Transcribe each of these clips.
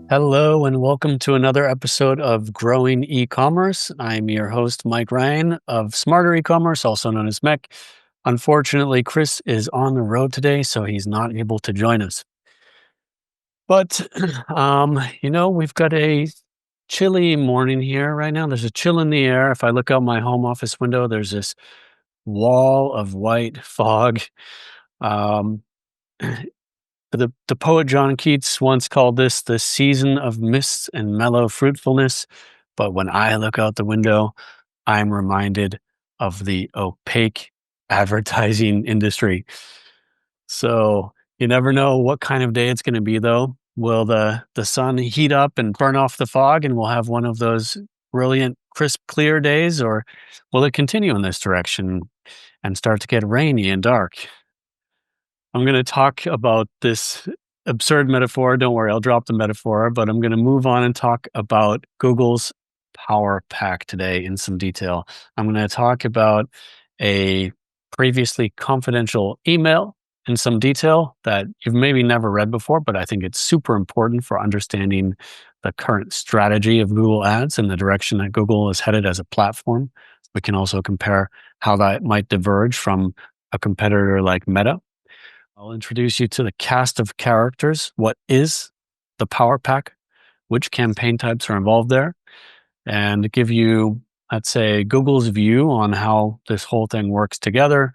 Hello and welcome to another episode of Growing E-commerce. I'm your host, Mike Ryan of Smarter E-commerce, also known as MEC. Unfortunately, Chris is on the road today, so he's not able to join us. But, we've got a chilly morning here right now. There's a chill in the air. If I look out my home office window, there's this wall of white fog. Um, the poet John Keats once called this the season of mists and mellow fruitfulness. But when I look out the window, I'm reminded of the opaque advertising industry. So you never know what kind of day it's going to be, though. Will the sun heat up and burn off the fog, and we'll have one of those brilliant, crisp, clear days, or will it continue in this direction and start to get rainy and dark? I'm going to talk about this absurd metaphor. Don't worry, I'll drop the metaphor, but I'm going to move on and talk about Google's PowerPack today in some detail. I'm going to talk about a previously confidential email in some detail that you've maybe never read before, but I think it's super important for understanding the current strategy of Google Ads and the direction that Google is headed as a platform. We can also compare how that might diverge from a competitor like Meta. I'll introduce you to the cast of characters. What is the Power Pack? Which campaign types are involved there? And give you, let's say, Google's view on how this whole thing works together,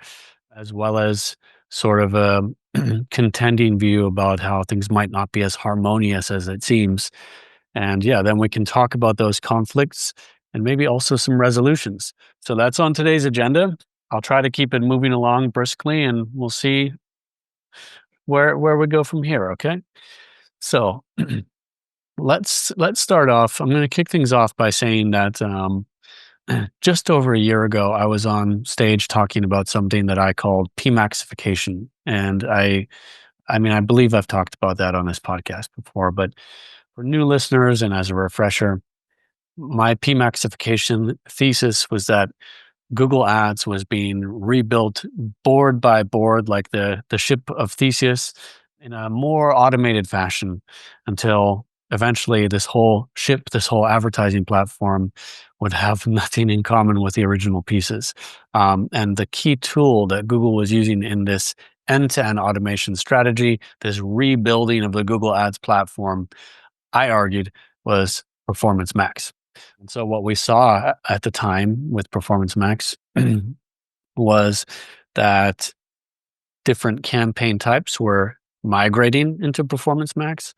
as well as sort of a contending view about how things might not be as harmonious as it seems. And yeah, then we can talk about those conflicts and maybe also some resolutions. So that's on today's agenda. I'll try to keep it moving along briskly, and we'll see where we go from here. Okay, so let's start off. I'm going to kick things off by saying that just over a year ago, I was on stage talking about something that I called PMAXification, and I believe I've talked about that on this podcast before, but for new listeners and as a refresher, my PMAXification thesis was that Google Ads was being rebuilt board by board, like the ship of Theseus, in a more automated fashion until eventually this whole ship, this whole advertising platform would have nothing in common with the original pieces. And the key tool that Google was using in this end-to-end automation strategy, this rebuilding of the Google Ads platform, I argued, was Performance Max. And so what we saw at the time with Performance Max was that different campaign types were migrating into Performance Max.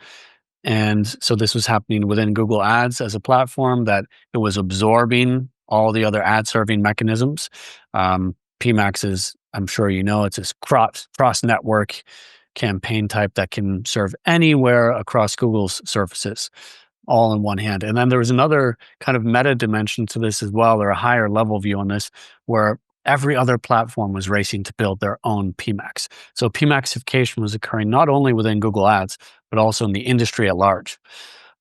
And so this was happening within Google Ads as a platform, that it was absorbing all the other ad serving mechanisms. PMAX is, I'm sure you know, it's this cross network campaign type that can serve anywhere across Google's surfaces, all in one hand. And then there was another kind of meta dimension to this as well, or a higher level view on this, where every other platform was racing to build their own PMAX. So PMAXification was occurring not only within Google Ads, but also in the industry at large.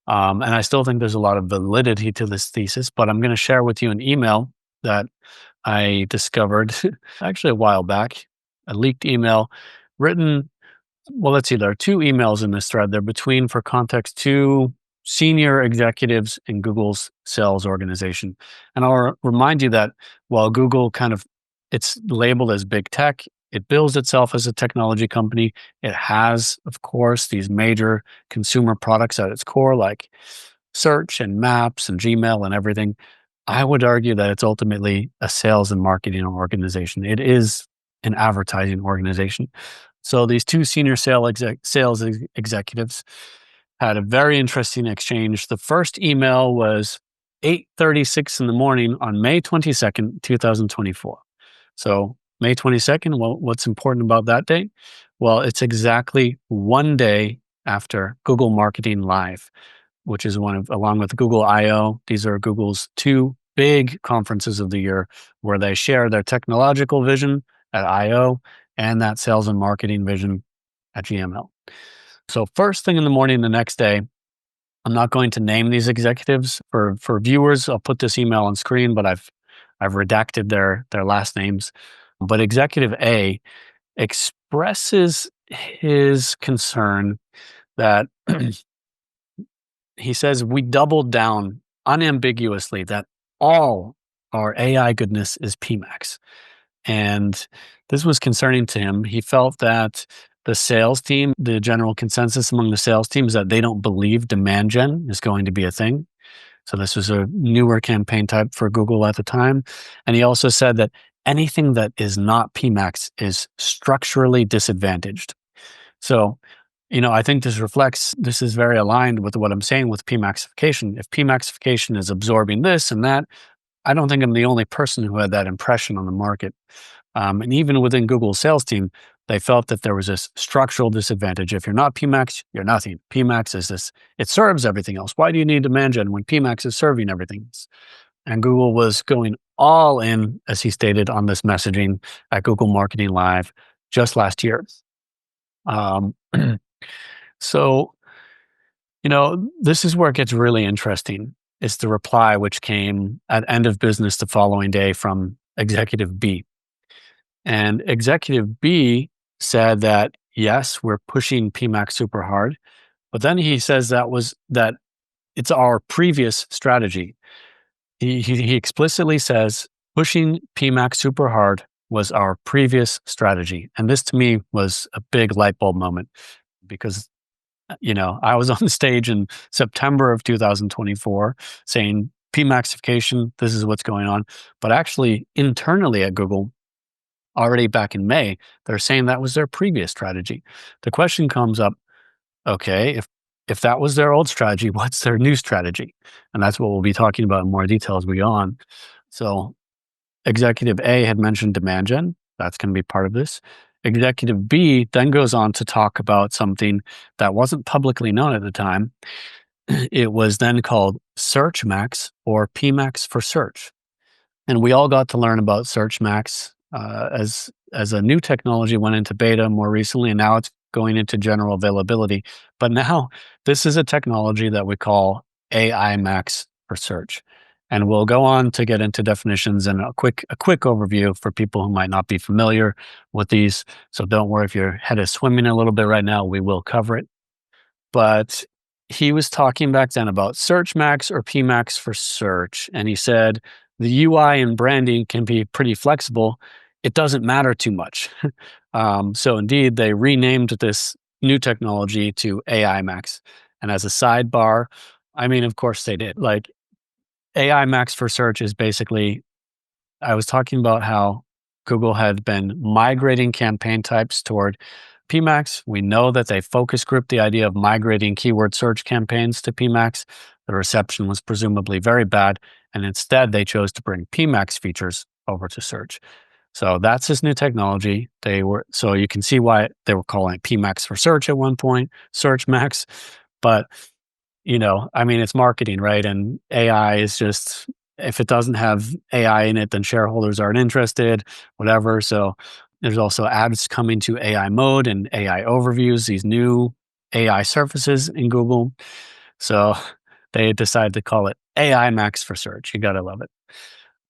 And I still think there's a lot of validity to this thesis, but I'm going to share with you an email that I discovered actually a while back, a leaked email written. Well, let's see, there are two emails in this thread. They're between, for context, two senior executives in Google's sales organization. And I'll remind you that while Google it's labeled as big tech, it bills itself as a technology company. It has, of course, these major consumer products at its core, like search and maps and Gmail and everything. I would argue that it's ultimately a sales and marketing organization. It is an advertising organization. So these two senior sales executives had a very interesting exchange. The first email was 8:36 in the morning on May 22nd, 2024. So May 22nd, well, what's important about that date? Well, it's exactly one day after Google Marketing Live, which is along with Google I/O. These are Google's two big conferences of the year where they share their technological vision at I/O and that sales and marketing vision at GML. So first thing in the morning the next day, I'm not going to name these executives for viewers. I'll put this email on screen, but I've redacted their last names. But Executive A expresses his concern that he says, we doubled down unambiguously that all our AI goodness is PMAX. And this was concerning to him. He felt that the sales team, the general consensus among the sales team is that they don't believe demand gen is going to be a thing. So this was a newer campaign type for Google at the time. And he also said that anything that is not PMAX is structurally disadvantaged. So, I think this is very aligned with what I'm saying with PMAXification. If PMAXification is absorbing this and that, I don't think I'm the only person who had that impression on the market. And even within Google's sales team, they felt that there was this structural disadvantage. If you're not PMAX, you're nothing. PMAX is this, it serves everything else. Why do you need demand gen when PMAX is serving everything else? And Google was going all in, as he stated, on this messaging at Google Marketing Live just last year. Um, so, this is where it gets really interesting. It's the reply which came at end of business the following day from Executive B. And Executive B said that, yes, we're pushing PMAX super hard. But then he says that it's our previous strategy. He explicitly says pushing PMAX super hard was our previous strategy. And this to me was a big light bulb moment because, I was on stage in September of 2024 saying PMAXification, this is what's going on. But actually internally at Google, already back in May, they're saying that was their previous strategy. The question comes up, okay, if that was their old strategy, what's their new strategy? And that's what we'll be talking about in more detail as we go on. So Executive A had mentioned demand gen. That's going to be part of this. Executive B then goes on to talk about something that wasn't publicly known at the time. It was then called Search Max or PMAX for search. And we all got to learn about Search Max as a new technology went into beta more recently, and now it's going into general availability. But now this is a technology that we call AI Max for search. And we'll go on to get into definitions and a quick overview for people who might not be familiar with these. So don't worry if your head is swimming a little bit right now, we will cover it. But he was talking back then about Search Max or PMAX for search. And he said, the UI and branding can be pretty flexible. It doesn't matter too much. So indeed, they renamed this new technology to AI Max. And as a sidebar, I mean, of course they did. Like AI Max for search is basically, I was talking about how Google had been migrating campaign types toward PMAX. We know that they focus grouped the idea of migrating keyword search campaigns to PMAX. The reception was presumably very bad, and instead they chose to bring PMAX features over to search. So that's this new technology. So you can see why they were calling it PMAX for search at one point, Search Max. But, I mean, it's marketing, right? And AI is just, if it doesn't have AI in it, then shareholders aren't interested, whatever. So there's also ads coming to AI mode and AI overviews, these new AI surfaces in Google. So they decided to call it AI Max for search. You got to love it.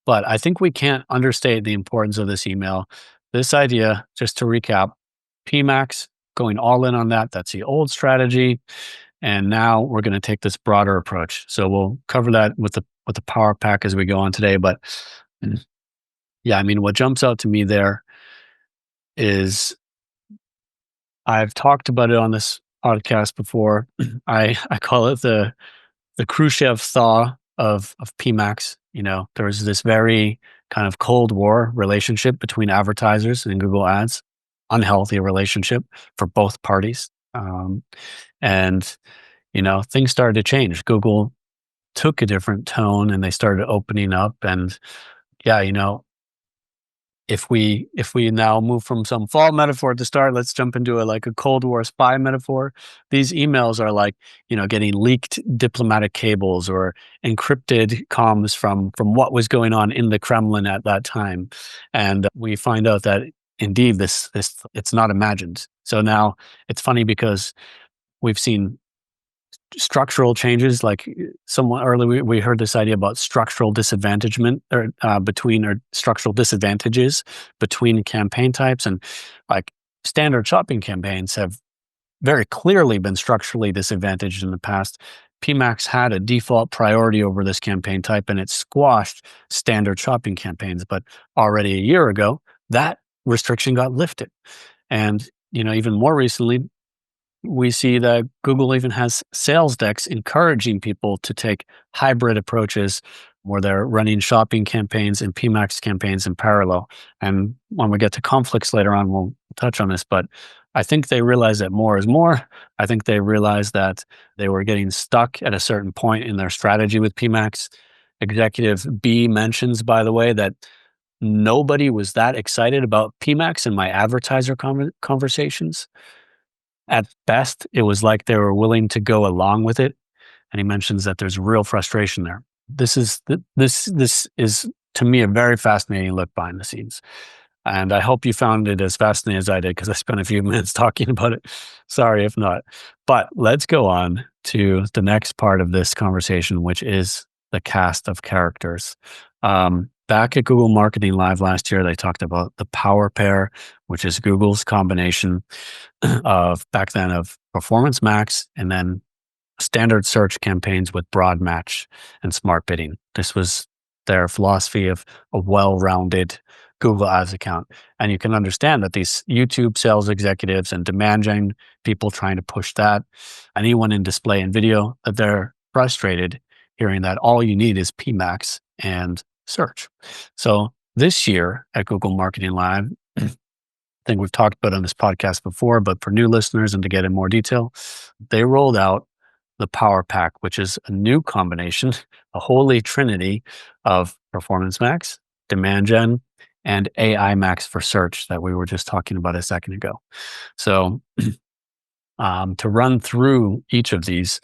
But I think we can't understate the importance of this email. This idea, just to recap, PMAX, going all in on that. That's the old strategy. And now we're going to take this broader approach. So we'll cover that with the PowerPack as we go on today. But yeah, I mean, what jumps out to me there is I've talked about it on this podcast before. I call it the Khrushchev thaw of PMAX. There was this very kind of Cold War relationship between advertisers and Google Ads, unhealthy relationship for both parties. And things started to change. Google took a different tone and they started opening up. And yeah, if we now move from some fall metaphor to start, let's jump into a Cold War spy metaphor. These emails are like, getting leaked diplomatic cables or encrypted comms from what was going on in the Kremlin at that time. And we find out that indeed this it's not imagined. So now it's funny because we've seen structural changes, like somewhat earlier we heard this idea about structural disadvantagement or structural disadvantages between campaign types, and like standard shopping campaigns have very clearly been structurally disadvantaged in the past PMAX had a default priority over this campaign type, and it squashed standard shopping campaigns. But already a year ago, that restriction got lifted. And, even more recently, we see that Google even has sales decks encouraging people to take hybrid approaches where they're running shopping campaigns and PMAX campaigns in parallel. And when we get to conflicts later on, we'll touch on this, but I think they realize that more is more. I think they realized that they were getting stuck at a certain point in their strategy with PMAX. Executive B mentions, by the way, that nobody was that excited about PMAX in my advertiser conversations. At best, it was like they were willing to go along with it, and he mentions that there's real frustration there. This is to me a very fascinating look behind the scenes, and I hope you found it as fascinating as I did because I spent a few minutes talking about it. Sorry if not, but let's go on to the next part of this conversation, which is the cast of characters. Back at Google Marketing Live last year, they talked about the power pair, which is Google's combination of back then of Performance Max and then standard search campaigns with broad match and smart bidding. This was their philosophy of a well-rounded Google Ads account. And you can understand that these YouTube sales executives and demand gen people trying to push that, anyone in display and video, that they're frustrated hearing that all you need is PMAX and search. So this year at Google Marketing Live, I think we've talked about it on this podcast before, but for new listeners and to get in more detail, they rolled out the PowerPack, which is a new combination, a holy trinity of Performance Max, Demand Gen, and AI Max for search that we were just talking about a second ago. So to run through each of these,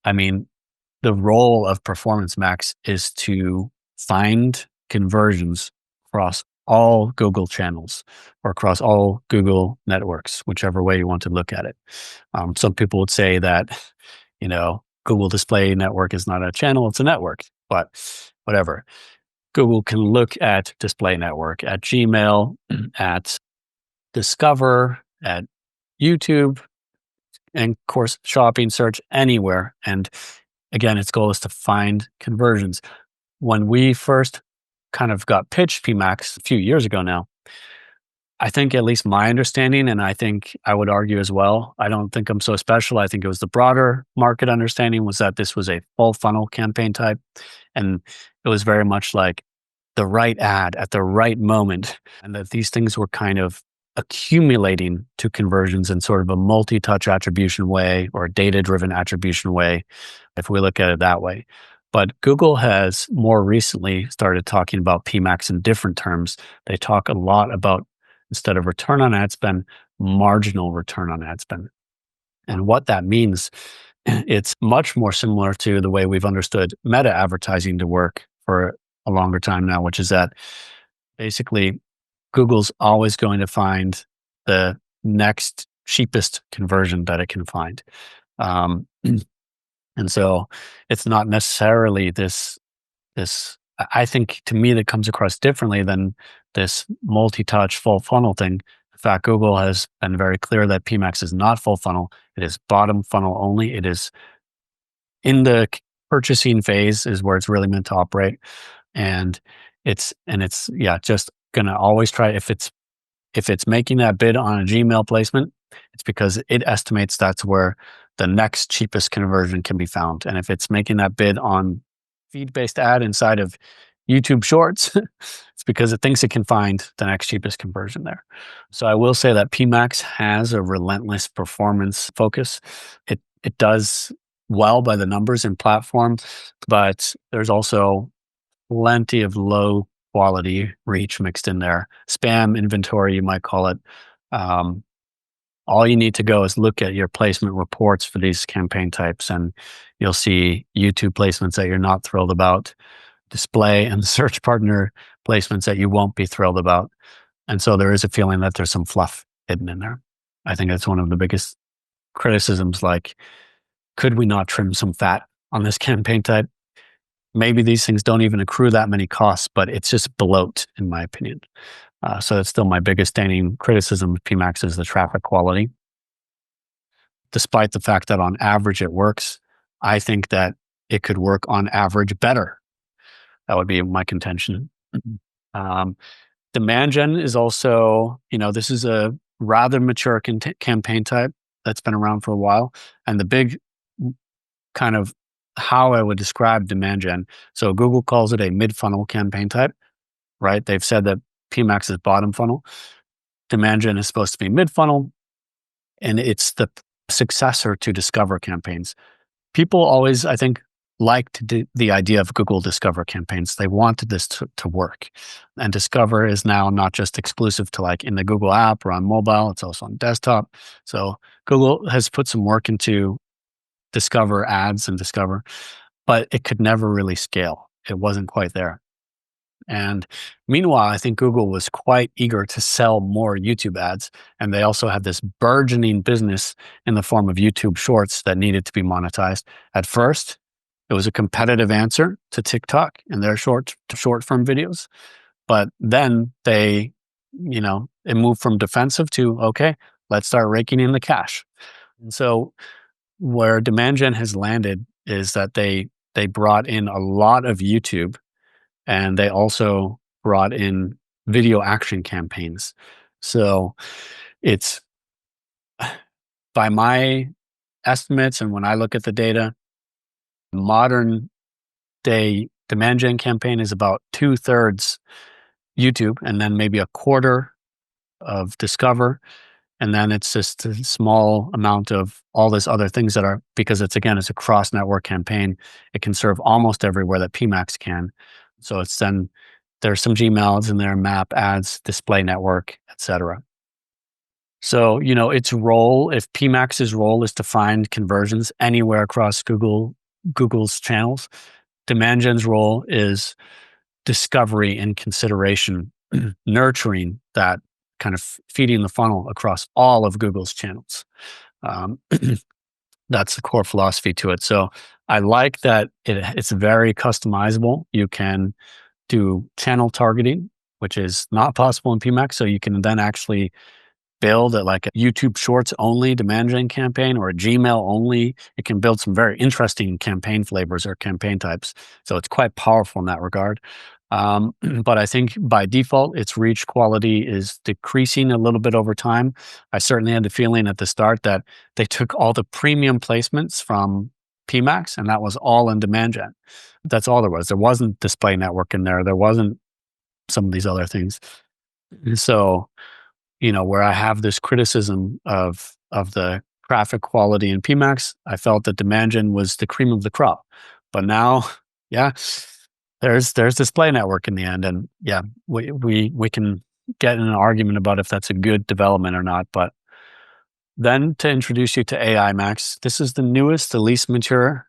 the role of Performance Max is to find conversions across all Google channels or across all Google networks, whichever way you want to look at it. Some people would say that, Google Display Network is not a channel, it's a network, but whatever. Google can look at Display Network, at Gmail, at Discover, at YouTube, and of course, shopping, search, anywhere. And again, its goal is to find conversions. When we first kind of got pitched PMAX a few years ago now, I think at least my understanding, and I think I would argue as well, I don't think I'm so special. I think it was the broader market understanding was that this was a full funnel campaign type. And it was very much like the right ad at the right moment. And that these things were kind of accumulating to conversions in sort of a multi-touch attribution way or a data-driven attribution way, if we look at it that way. But Google has more recently started talking about PMAX in different terms. They talk a lot about, instead of return on ad spend, marginal return on ad spend. And what that means, it's much more similar to the way we've understood meta advertising to work for a longer time now, which is that basically Google's always going to find the next cheapest conversion that it can find. And so it's not necessarily this, I think to me that comes across differently than this multi-touch full funnel thing. In fact, Google has been very clear that PMAX is not full funnel. It is bottom funnel only. It is in the purchasing phase is where it's really meant to operate. And it's just going to always try, if it's making that bid on a Gmail placement, it's because it estimates that's where the next cheapest conversion can be found. And if it's making that bid on feed-based ad inside of YouTube Shorts, it's because it thinks it can find the next cheapest conversion there. So I will say that PMAX has a relentless performance focus. It does well by the numbers in platform, but there's also plenty of low quality reach mixed in there. Spam inventory, you might call it. All you need to go is look at your placement reports for these campaign types, and you'll see YouTube placements that you're not thrilled about, display and search partner placements that you won't be thrilled about. And so there is a feeling that there's some fluff hidden in there. I think that's one of the biggest criticisms, like, could we not trim some fat on this campaign type? Maybe these things don't even accrue that many costs, but it's just bloat, in my opinion. So that's still my biggest standing criticism of PMAX is the traffic quality. Despite the fact that on average it works, I think that it could work on average better. That would be my contention. Um, Demand gen is also, this is a rather mature campaign type that's been around for a while. And the big kind of how I would describe demand gen. So Google calls it a mid-funnel campaign type, right? They've said that PMAX is bottom funnel. Demand gen is supposed to be mid-funnel, and it's the successor to Discover campaigns. People always, I think, liked the idea of Google Discover campaigns. They wanted this to work. And Discover is now not just exclusive to like in the Google app or on mobile, it's also on desktop. So Google has put some work into Discover ads and Discover, but it could never really scale. It wasn't quite there. And meanwhile, I think Google was quite eager to sell more YouTube ads. And they also had this burgeoning business in the form of YouTube Shorts that needed to be monetized. At first, it was a competitive answer to TikTok and their short form videos. But then it moved from defensive to, okay, let's start raking in the cash. And so where demand gen has landed is that they brought in a lot of YouTube, and they also brought in video action campaigns. So it's, by my estimates and when I look at the data, modern day demand gen campaign is about 2/3 YouTube, and then maybe a quarter of Discover. And then it's just a small amount of all these other things that are, because it's a cross network campaign. It can serve almost everywhere that PMAX can. So there's some Gmails in there, map ads, display network, etc. So, its role, if PMAX's role is to find conversions anywhere across Google's channels, demand gen's role is discovery and consideration, nurturing that, kind of feeding the funnel across all of Google's channels. That's the core philosophy to it. So I like that it's very customizable. You can do channel targeting, which is not possible in PMAX. So you can then actually build like a YouTube Shorts only demand gen campaign or a Gmail only. It can build some very interesting campaign flavors or campaign types. So it's quite powerful in that regard. But I think by default, its reach quality is decreasing a little bit over time. I certainly had the feeling at the start that they took all the premium placements from PMAX, and that was all in demand gen. That's all there was. There wasn't display network in there. There wasn't some of these other things. So, where I have this criticism of the traffic quality in PMAX, I felt that demand gen was the cream of the crop. But now, yeah, there's display network in the end, and yeah, we can get in an argument about if that's a good development or not. But then to introduce you to AI Max, this is the newest, the least mature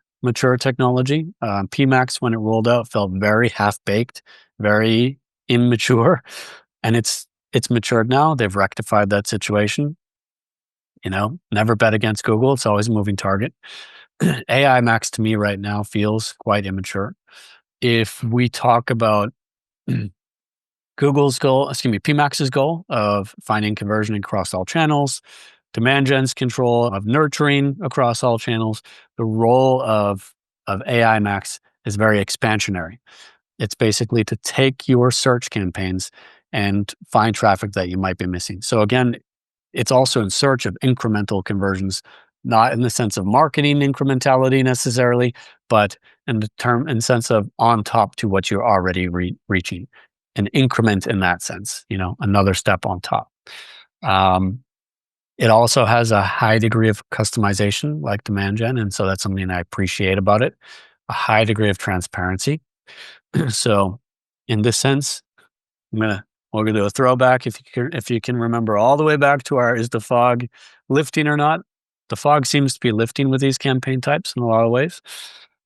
technology. PMAX, when it rolled out, felt very half baked, very immature, and it's matured now. They've rectified that situation. Never bet against Google. It's always a moving target. AI Max to me right now feels quite immature. If we talk about PMAX's goal of finding conversion across all channels, demand gen's control of nurturing across all channels, the role of AI Max is very expansionary. It's basically to take your search campaigns and find traffic that you might be missing. So again, it's also in search of incremental conversions, not in the sense of marketing incrementality necessarily, but in the sense of on top to what you're already reaching, an increment in that sense, another step on top. It also has a high degree of customization like demand gen. And so that's something I appreciate about it, a high degree of transparency. So in this sense, we're gonna do a throwback. If you can remember all the way back to is the fog lifting or not? The fog seems to be lifting with these campaign types in a lot of ways.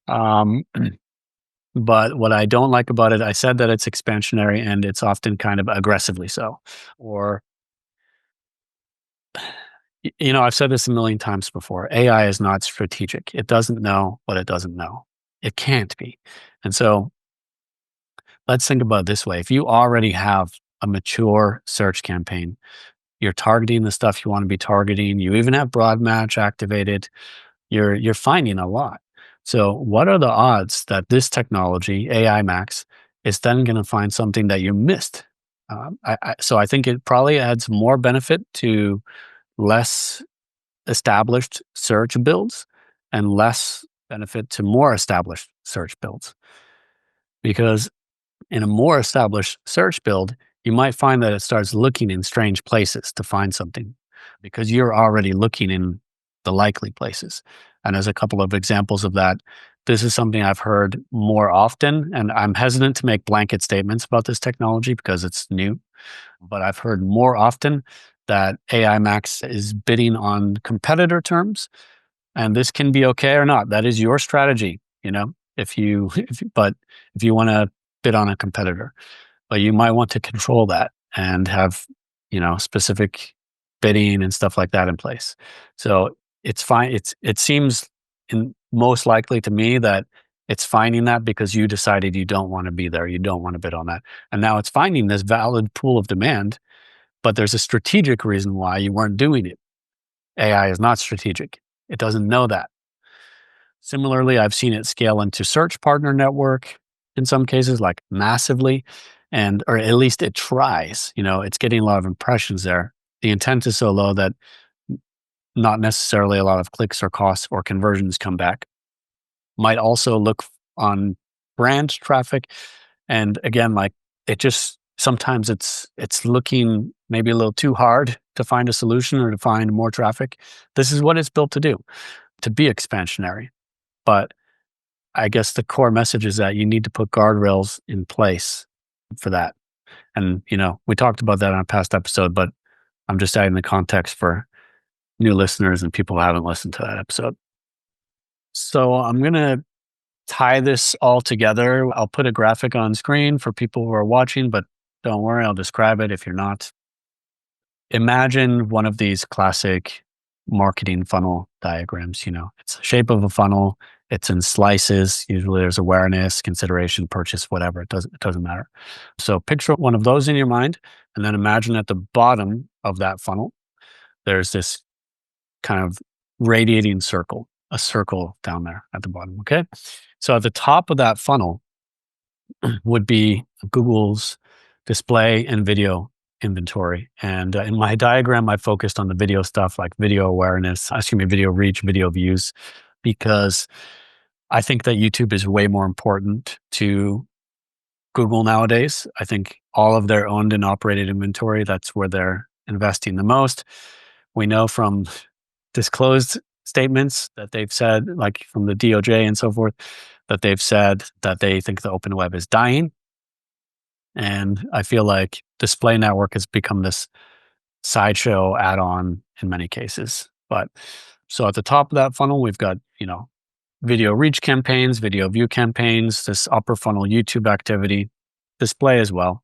But what I don't like about it, I said that it's expansionary and it's often kind of aggressively so. Or, I've said this a million times before. AI is not strategic. It doesn't know what it doesn't know. It can't be. And so let's think about it this way. If you already have a mature search campaign, you're targeting the stuff you want to be targeting, you even have broad match activated, you're finding a lot. So, what are the odds that this technology, AI Max, is then going to find something that you missed? So, I think it probably adds more benefit to less established search builds and less benefit to more established search builds. Because in a more established search build, you might find that it starts looking in strange places to find something because you're already looking in the likely places. And there's a couple of examples of that. This is something I've heard more often, and I'm hesitant to make blanket statements about this technology because it's new. But I've heard more often that AI Max is bidding on competitor terms, and this can be okay or not. That is your strategy, but if you want to bid on a competitor, but you might want to control that and have, specific bidding and stuff like that in place. So it's fine. It seems most likely to me that it's finding that because you decided you don't want to be there. You don't want to bid on that. And now it's finding this valid pool of demand, but there's a strategic reason why you weren't doing it. AI is not strategic. It doesn't know that. Similarly, I've seen it scale into search partner network in some cases, like massively, or at least it tries. It's getting a lot of impressions there. The intent is so low that not necessarily a lot of clicks or costs or conversions come back. Might also look on brand traffic, and again, like it just sometimes it's looking maybe a little too hard to find a solution or to find more traffic. This is what it's built to do, to be expansionary. But I guess the core message is that you need to put guardrails in place for that. And, we talked about that on a past episode, but I'm just adding the context for new listeners and people who haven't listened to that episode. So I'm going to tie this all together. I'll put a graphic on screen for people who are watching, but don't worry, I'll describe it if you're not. Imagine one of these classic marketing funnel diagrams. It's the shape of a funnel. It's in slices. Usually there's awareness, consideration, purchase, whatever. It doesn't matter. So picture one of those in your mind, and then imagine at the bottom of that funnel, there's this kind of radiating circle, a circle down there at the bottom. Okay. So at the top of that funnel would be Google's display and video inventory. And in my diagram, I focused on the video stuff like video awareness, video reach, video views, because I think that YouTube is way more important to Google nowadays. I think all of their owned and operated inventory, that's where they're investing the most. We know from disclosed statements that they've said, like from the DOJ and so forth, that they've said that they think the open web is dying. And I feel like display network has become this sideshow add-on in many cases. But so at the top of that funnel, we've got, video reach campaigns, video view campaigns, this upper funnel YouTube activity, display as well.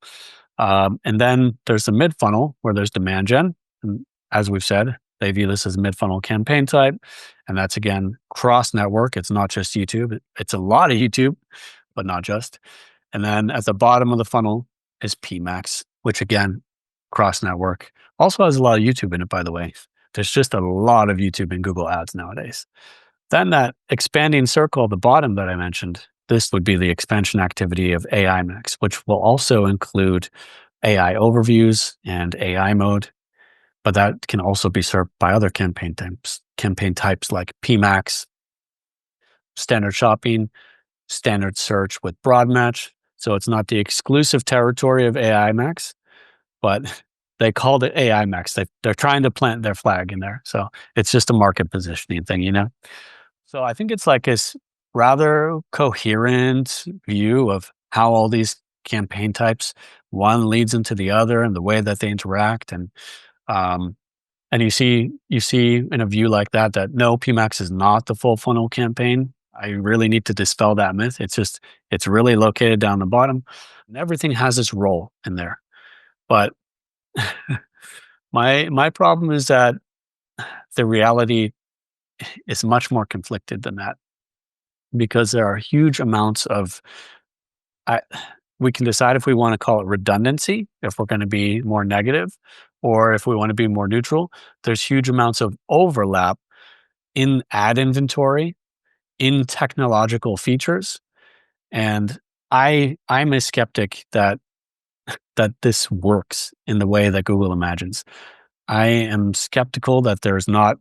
And then there's the mid funnel where there's demand gen. And as we've said, they view this as mid funnel campaign type. And that's again, cross network. It's not just YouTube. It's a lot of YouTube, but not just. And then at the bottom of the funnel is PMAX, which again, cross network. Also has a lot of YouTube in it, by the way. There's just a lot of YouTube and Google ads nowadays. Then that expanding circle at the bottom that I mentioned, this would be the expansion activity of AI Max, which will also include AI overviews and AI mode. But that can also be served by other campaign types like PMAX, standard shopping, standard search with broad match. So it's not the exclusive territory of AI Max, but they called it AI Max. They're trying to plant their flag in there. So it's just a market positioning thing, So I think it's like this rather coherent view of how all these campaign types, one leads into the other and the way that they interact. And you see in a view like that no, PMAX is not the full funnel campaign. I really need to dispel that myth. It's really located down the bottom and everything has its role in there. But my problem is that the reality is much more conflicted than that, because there are huge amounts of, we can decide if we want to call it redundancy, if we're going to be more negative, or if we want to be more neutral. There's huge amounts of overlap in ad inventory, in technological features. And I'm a skeptic that this works in the way that Google imagines. I am skeptical that there's not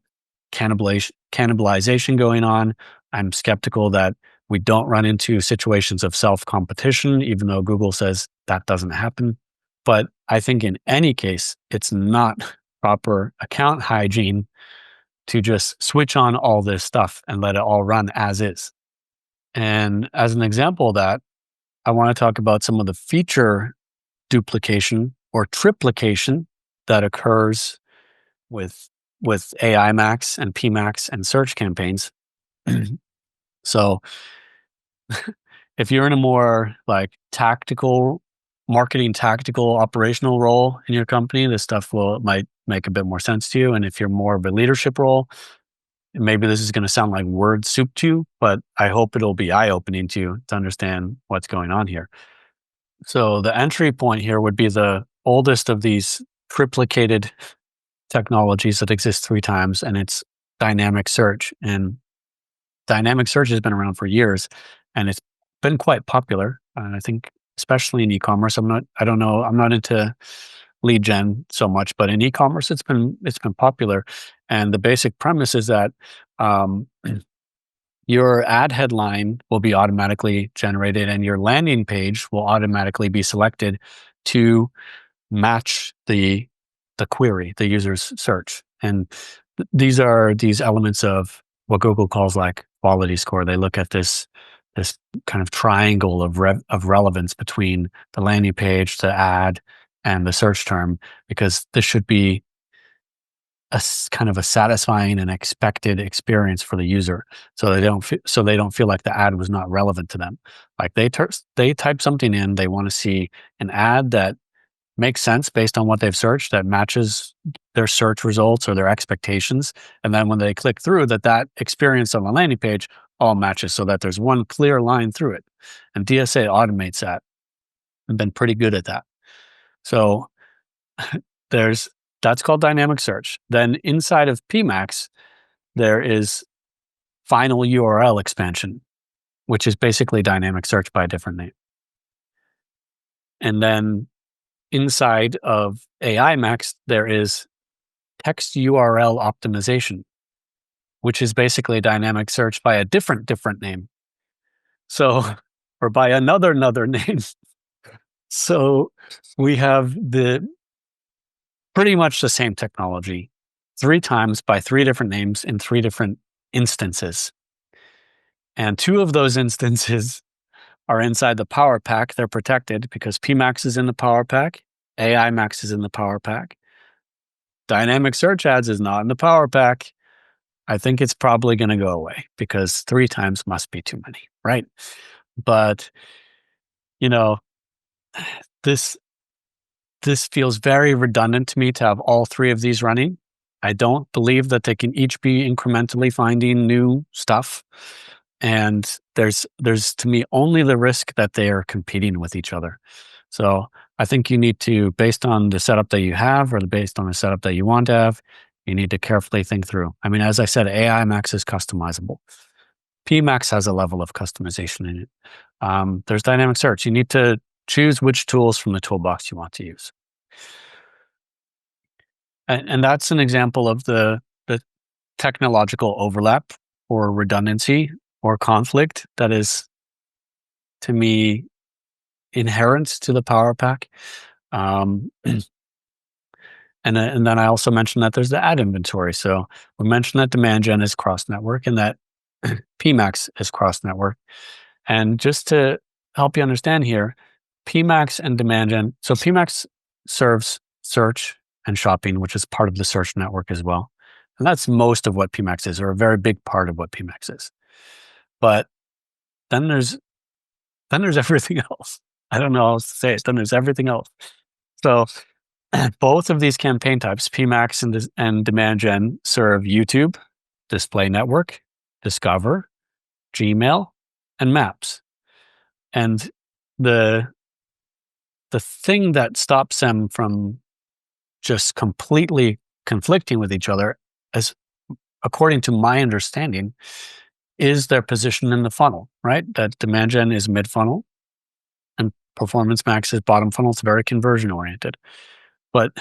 cannibalization going on. I'm skeptical that we don't run into situations of self-competition, even though Google says that doesn't happen. But I think in any case, it's not proper account hygiene to just switch on all this stuff and let it all run as is. And as an example of that, I want to talk about some of the feature duplication or triplication that occurs with AI Max and PMAX and search campaigns. So if you're in a more like tactical, marketing tactical operational role in your company, this stuff might make a bit more sense to you. And if you're more of a leadership role, maybe this is going to sound like word soup to you, but I hope it'll be eye-opening to you to understand what's going on here. So the entry point here would be the oldest of these triplicated technologies that exist 3 times, and it's dynamic search. And dynamic search has been around for years, and it's been quite popular. I think especially in e-commerce. I'm not into lead gen so much, but in e-commerce, it's been popular. And the basic premise is that your ad headline will be automatically generated, and your landing page will automatically be selected to match the query, the user's search. And these are these elements of what Google calls like quality score. They look at this kind of triangle of relevance between the landing page, the ad, and the search term, because this should be a kind of a satisfying and expected experience for the user, so they don't feel like the ad was not relevant to them. Like they type something in, they want to see an ad that makes sense based on what they've searched, that matches their search results or their expectations, and then when they click through, that experience on the landing page all matches, so that there's one clear line through it. And DSA automates that and been pretty good at that. So that's called dynamic search. Then inside of PMAX, there is final URL expansion, which is basically dynamic search by a different name. And then inside of AI Max, there is text URL optimization, which is basically dynamic search by a different name. So, or by another name. So we have pretty much the same technology 3 times by 3 different names in 3 different instances. And 2 of those instances are inside the PowerPack. They're protected because PMAX is in the PowerPack, AI Max is in the PowerPack. Dynamic search ads is not in the PowerPack. I think it's probably going to go away because 3 times must be too many, right? But, this feels very redundant to me to have all 3 of these running. I don't believe that they can each be incrementally finding new stuff. And there's to me only the risk that they are competing with each other. So I think you need to, based on the setup that you have or based on the setup that you want to have, you need to carefully think through. I mean, as I said, AI Max is customizable. PMAX has a level of customization in it. There's dynamic search. You need to choose which tools from the toolbox you want to use. And that's an example of the technological overlap or redundancy or conflict that is, to me, inherent to the PowerPack. And then I also mentioned that there's the ad inventory. So we mentioned that demand gen is cross-network and that PMAX is cross-network. And just to help you understand here, PMAX and demand gen. So PMAX serves search and shopping, which is part of the search network as well. And that's most of what PMAX is, or a very big part of what PMAX is. But then there's everything else. I don't know how else to say it. Then there's everything else. So both of these campaign types, PMAX and demand gen, serve YouTube, display network, Discover, Gmail, and Maps. And the thing that stops them from just completely conflicting with each other, as according to my understanding, is their position in the funnel, right? That demand gen is mid funnel and Performance Max is bottom funnel. It's very conversion oriented. But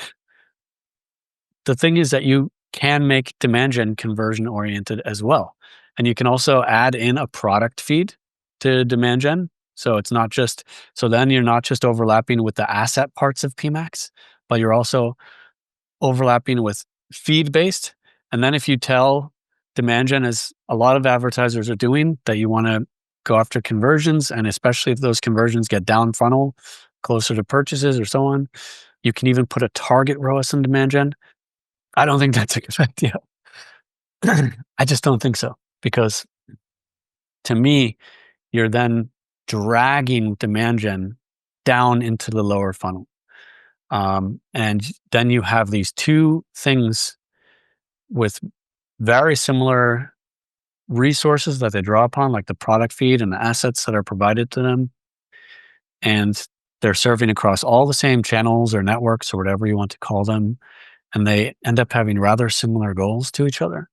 the thing is that you can make demand gen conversion oriented as well. And you can also add in a product feed to demand gen. So it's not just, so then you're not just overlapping with the asset parts of PMAX, but you're also overlapping with feed based. And then if you tell demand gen, as a lot of advertisers are doing, that you want to go after conversions, and especially if those conversions get down funnel closer to purchases or so on, you can even put a target ROAS in demand gen. I don't think that's a good idea. I just don't think so, because to me, you're then dragging demand gen down into the lower funnel. And then you have these two things with very similar resources that they draw upon, like the product feed and the assets that are provided to them. And they're serving across all the same channels or networks or whatever you want to call them. And they end up having rather similar goals to each other.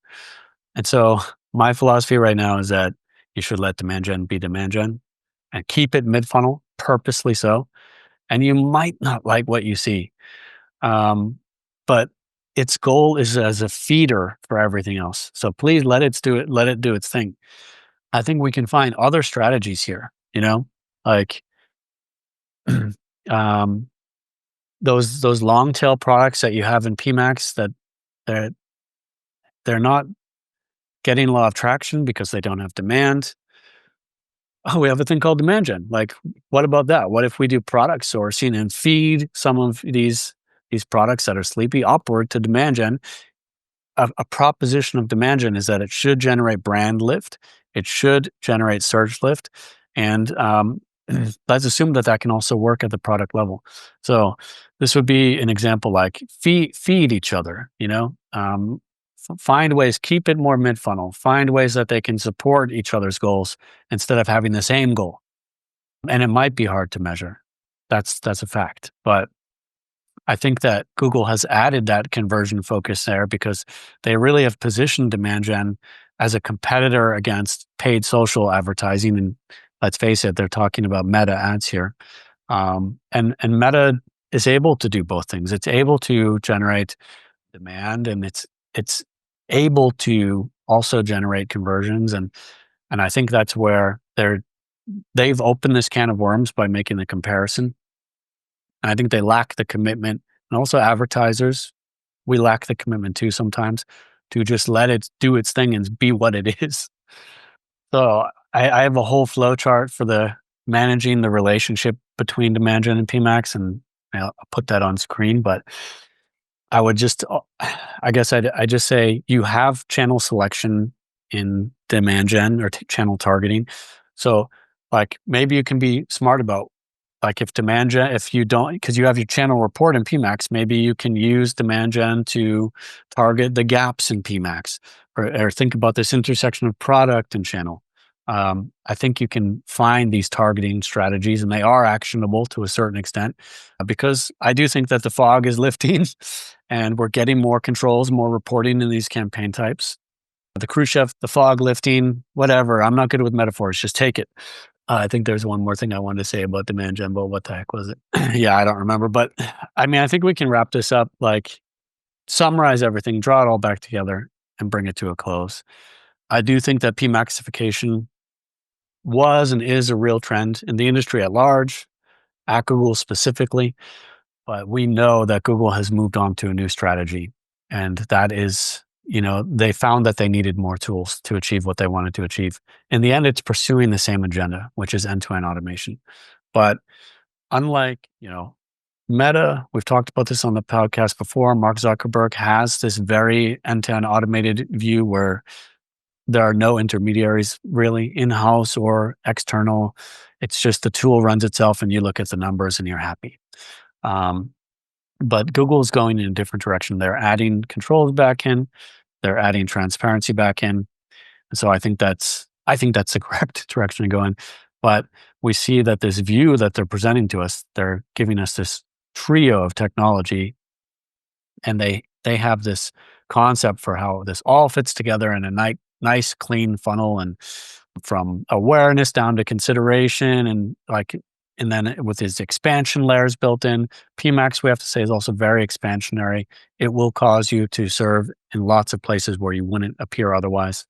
And so my philosophy right now is that you should let demand gen be demand gen and keep it mid funnel, purposely so. And you might not like what you see, but its goal is as a feeder for everything else. So please let it do its thing. I think we can find other strategies here, like um, those long tail products that you have in PMAX that they're not getting a lot of traction because they don't have demand. Oh, we have a thing called demand gen. Like, what about that? What if we do product sourcing and feed some of these products that are sleepy upward to demand gen? A proposition of demand gen is that it should generate brand lift, it should generate search lift, and let's assume that that can also work at the product level. So this would be an example, like feed each other. Find ways, keep it more mid funnel. Find ways that they can support each other's goals instead of having the same goal. And it might be hard to measure. That's a fact, but I think that Google has added that conversion focus there because they really have positioned demand gen as a competitor against paid social advertising. And let's face it, they're talking about Meta ads here. And Meta is able to do both things. It's able to generate demand, and it's able to also generate conversions. And I think that's where they've opened this can of worms by making the comparison. And I think they lack the commitment, and also advertisers, we lack the commitment too sometimes to just let it do its thing and be what it is. So I have a whole flow chart for the managing the relationship between demand gen and PMAX, and I'll put that on screen. But I would just, I guess I just say you have channel selection in demand gen or channel targeting. So like maybe you can be smart about, like, if demand gen, if you don't, because you have your channel report in PMAX, maybe you can use demand gen to target the gaps in PMAX, or think about this intersection of product and channel. I think you can find these targeting strategies, and they are actionable to a certain extent, because I do think that the fog is lifting and we're getting more controls, more reporting in these campaign types. The Khrushchev, the fog lifting, whatever. I'm not good with metaphors. Just take it. I think there's one more thing I wanted to say about demand gen, but what the heck was it? Yeah, I don't remember. But I mean, I think we can wrap this up, like summarize everything, draw it all back together, and bring it to a close. I do think that PMAXification was and is a real trend in the industry at large, at Google specifically. But we know that Google has moved on to a new strategy. And that is, they found that they needed more tools to achieve what they wanted to achieve. In the end, it's pursuing the same agenda, which is end-to-end automation. But unlike, Meta, we've talked about this on the podcast before, Mark Zuckerberg has this very end-to-end automated view where there are no intermediaries really, in-house or external. It's just the tool runs itself and you look at the numbers and you're happy. But Google is going in a different direction. They're adding controls back in, they're adding transparency back in. And so I think that's the correct direction to go in. But we see that this view that they're presenting to us, they're giving us this trio of technology, and they have this concept for how this all fits together in a nice, clean funnel, and from awareness down to consideration, and then with his expansion layers built in. PMAX, we have to say, is also very expansionary. It will cause you to serve in lots of places where you wouldn't appear otherwise.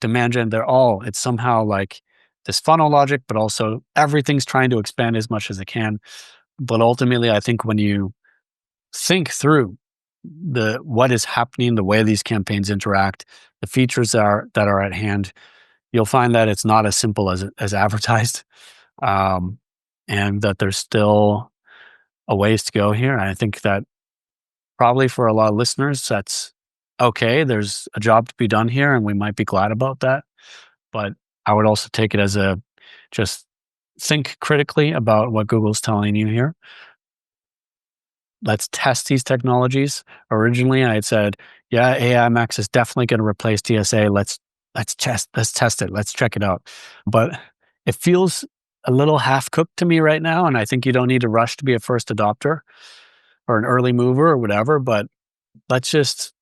Demand gen, it's somehow like this funnel logic, but also everything's trying to expand as much as it can. But ultimately, I think when you think through what is happening, the way these campaigns interact, the features that are at hand, you'll find that it's not as simple as advertised, and that there's still a ways to go here. And I think that probably for a lot of listeners, that's okay. There's a job to be done here, and we might be glad about that. But I would also take it as just think critically about what Google's telling you here. Let's test these technologies. Originally, I had said, yeah, AI Max is definitely going to replace TSA. Let's test it. Let's check it out. But it feels a little half cooked to me right now, and I think you don't need to rush to be a first adopter or an early mover or whatever. But let's just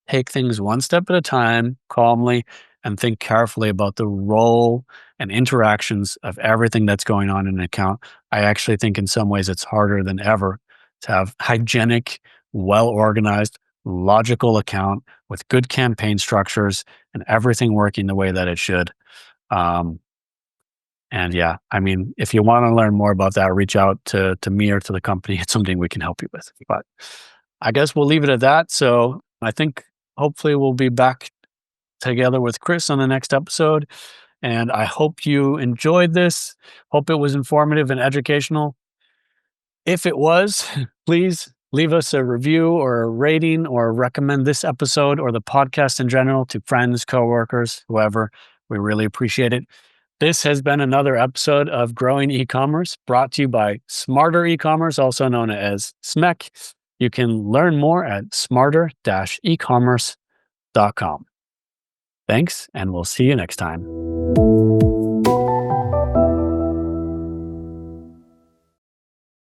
take things one step at a time, calmly, and think carefully about the role and interactions of everything that's going on in an account. I actually think in some ways it's harder than ever to have hygienic, well-organized, logical account with good campaign structures and everything working the way that it should. And yeah, I mean, if you want to learn more about that, reach out to me or to the company. It's something we can help you with. But I guess we'll leave it at that. So I think hopefully we'll be back together with Chris on the next episode. And I hope you enjoyed this. Hope it was informative and educational. If it was, please leave us a review or a rating, or recommend this episode or the podcast in general to friends, coworkers, whoever. We really appreciate it. This has been another episode of Growing E-commerce, brought to you by Smarter E-commerce, also known as SMEC. You can learn more at smarter-ecommerce.com. Thanks, and we'll see you next time.